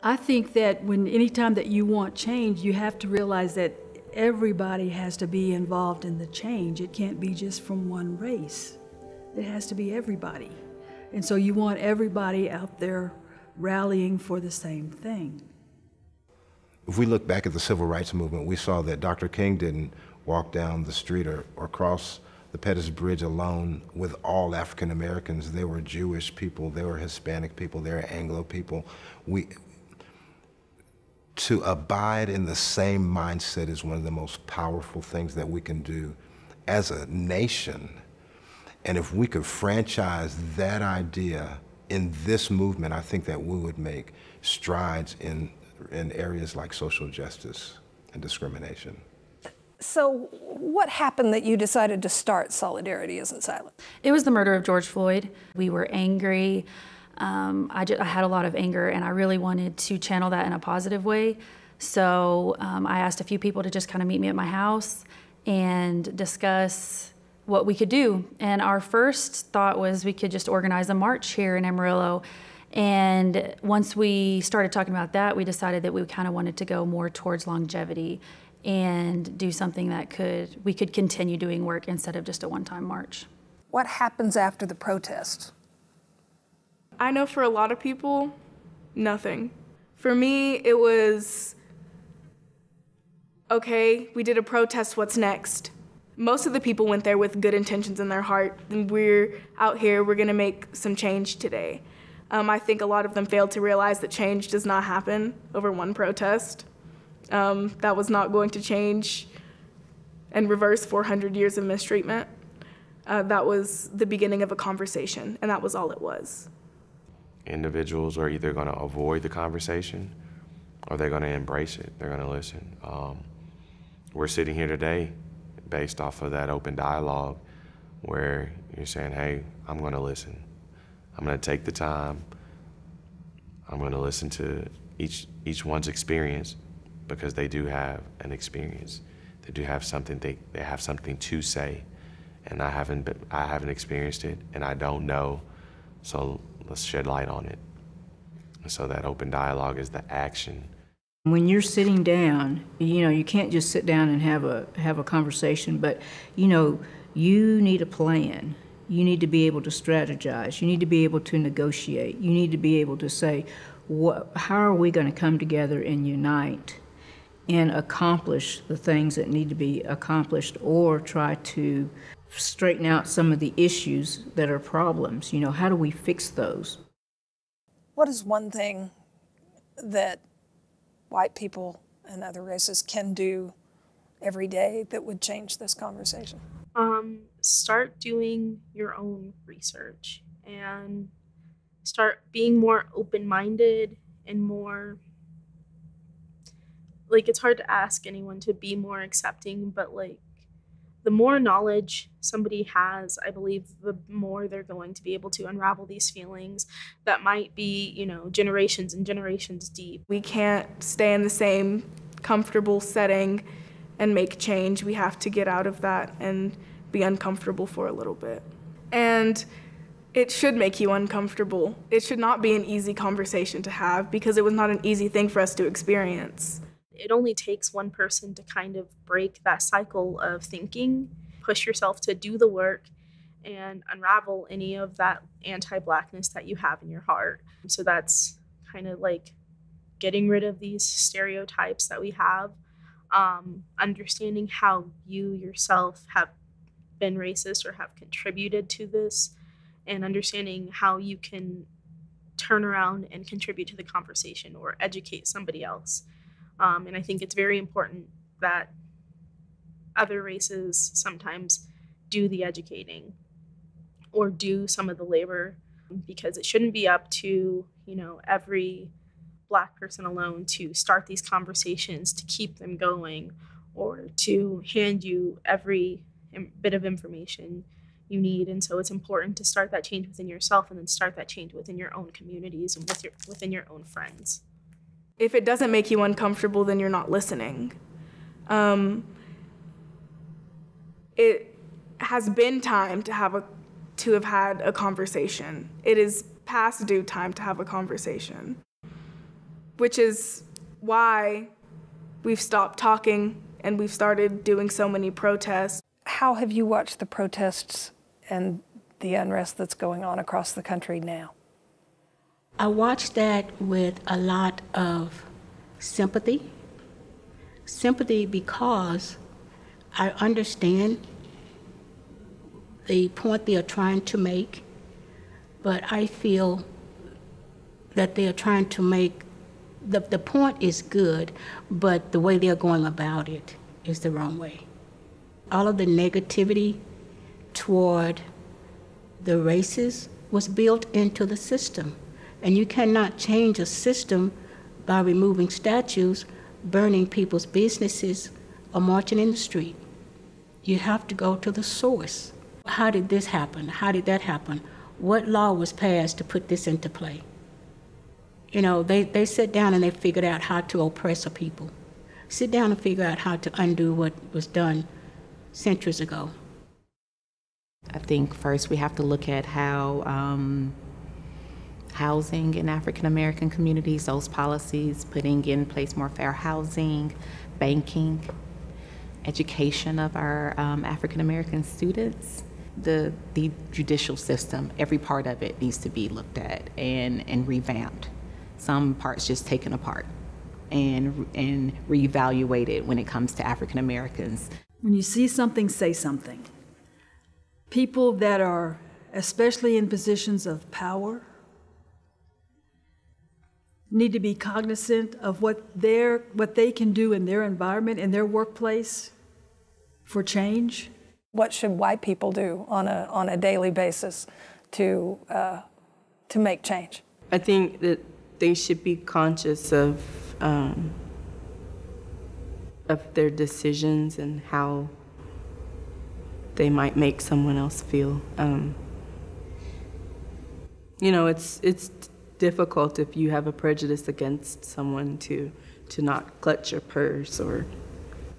I think that anytime that you want change, you have to realize that everybody has to be involved in the change. It can't be just from one race. It has to be everybody. And so you want everybody out there rallying for the same thing. If we look back at the civil rights movement, we saw that Dr. King didn't walk down the street or cross the Pettus Bridge alone with all African Americans. There were Jewish people, there were Hispanic people, there were Anglo people. To abide in the same mindset is one of the most powerful things that we can do as a nation. And if we could franchise that idea in this movement, I think that we would make strides in areas like social justice and discrimination. So what happened that you decided to start Solidarity Isn't Silent? It was the murder of George Floyd. We were angry. I had a lot of anger, and I really wanted to channel that in a positive way. So I asked a few people to just kind of meet me at my house and discuss what we could do. And our first thought was we could just organize a march here in Amarillo. And once we started talking about that, we decided that we kind of wanted to go more towards longevity and do something that we could continue doing work instead of just a one-time march. What happens after the protest? I know for a lot of people, nothing. For me, it was, okay, we did a protest, what's next? Most of the people went there with good intentions in their heart, and we're out here, we're gonna make some change today. I think a lot of them failed to realize that change does not happen over one protest. That was not going to change and reverse 400 years of mistreatment. That was the beginning of a conversation, and that was all it was. Individuals are either going to avoid the conversation or they're going to embrace it. They're going to listen. We're sitting here today based off of that open dialogue where you're saying, hey, I'm going to listen. I'm going to take the time. I'm going to listen to each one's experience because they do have an experience. They do have something, they have something to say. And I haven't experienced it and I don't know. So let's shed light on it. And so that open dialogue is the action. When you're sitting down, you can't just sit down and have a conversation, but you need a plan. You need to be able to strategize. You need to be able to negotiate. You need to be able to say, how are we going to come together and unite and accomplish the things that need to be accomplished, or try to straighten out some of the issues that are problems. How do we fix those? What is one thing that white people and other races can do every day that would change this conversation? Start doing your own research and start being more open-minded and more, it's hard to ask anyone to be more accepting, but the more knowledge somebody has, I believe the more they're going to be able to unravel these feelings that might be, generations and generations deep. We can't stay in the same comfortable setting and make change. We have to get out of that and be uncomfortable for a little bit. And it should make you uncomfortable. It should not be an easy conversation to have because it was not an easy thing for us to experience. It only takes one person to kind of break that cycle of thinking, push yourself to do the work, and unravel any of that anti-Blackness that you have in your heart. So that's kind of getting rid of these stereotypes that we have, understanding how you yourself have been racist or have contributed to this, and understanding how you can turn around and contribute to the conversation or educate somebody else. And I think it's very important that other races sometimes do the educating or do some of the labor, because it shouldn't be up to, every Black person alone to start these conversations, to keep them going, or to hand you every bit of information you need. And so it's important to start that change within yourself and then start that change within your own communities and within your own friends. If it doesn't make you uncomfortable, then you're not listening. It has been time to have had a conversation. It is past due time to have a conversation. which is why we've stopped talking and we've started doing so many protests. How have you watched the protests and the unrest that's going on across the country now? I watched that with a lot of sympathy. Sympathy because I understand the point they are trying to make, but I feel that they are trying to make, the point is good, but the way they're going about it is the wrong way. All of the negativity toward the races was built into the system. And you cannot change a system by removing statues, burning people's businesses, or marching in the street. You have to go to the source. How did this happen? How did that happen? What law was passed to put this into play? You know, they sit down and they figured out how to oppress a people. Sit down and figure out how to undo what was done centuries ago. I think first we have to look at how housing in African American communities, those policies, putting in place more fair housing, banking, education of our African American students. The judicial system, every part of it needs to be looked at and revamped. Some parts just taken apart and reevaluated when it comes to African Americans. When you see something, say something. People that are especially in positions of power need to be cognizant of what they can do in their environment, in their workplace for change. What should white people do on a daily basis to make change? I think that they should be conscious of their decisions and how they might make someone else feel. You know, it's difficult if you have a prejudice against someone to not clutch your purse or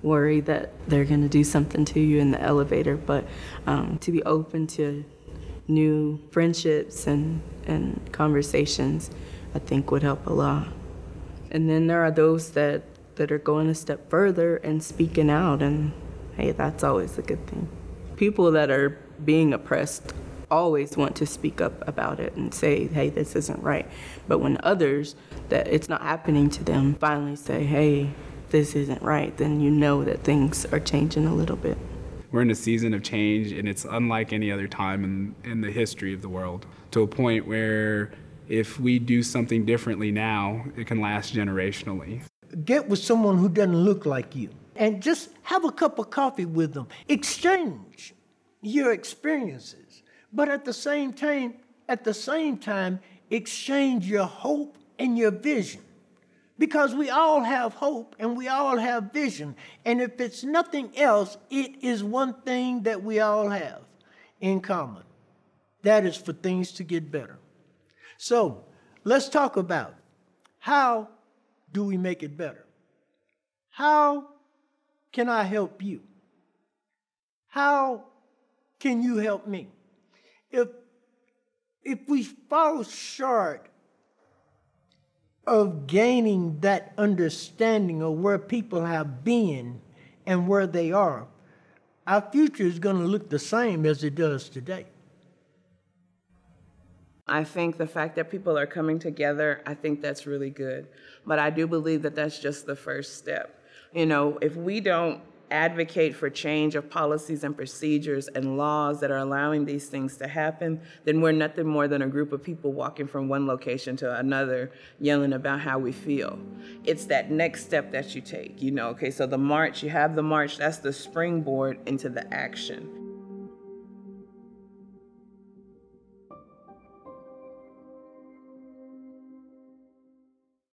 worry that they're going to do something to you in the elevator, but to be open to new friendships and conversations, I think would help a lot. And then there are those that are going a step further and speaking out, and hey, that's always a good thing. People that are being oppressed always want to speak up about it and say, hey, this isn't right. But when others that it's not happening to them finally say, hey, this isn't right, then you know that things are changing a little bit. We're in a season of change, and it's unlike any other time in the history of the world, to a point where if we do something differently now, it can last generationally. Get with someone who doesn't look like you and just have a cup of coffee with them. Exchange your experiences, but at the same time, exchange your hope and your vision. Because we all have hope and we all have vision. And if it's nothing else, it is one thing that we all have in common. That is for things to get better. So let's talk about how do we make it better? How can I help you? How can you help me? If we fall short of gaining that understanding of where people have been and where they are, our future is going to look the same as it does today. I think the fact that people are coming together, I think that's really good. But I do believe that that's just the first step. You know, if we don't advocate for change of policies and procedures and laws that are allowing these things to happen, then we're nothing more than a group of people walking from one location to another, yelling about how we feel. It's that next step that you take, you know, okay, so the march, you have the march, that's the springboard into the action.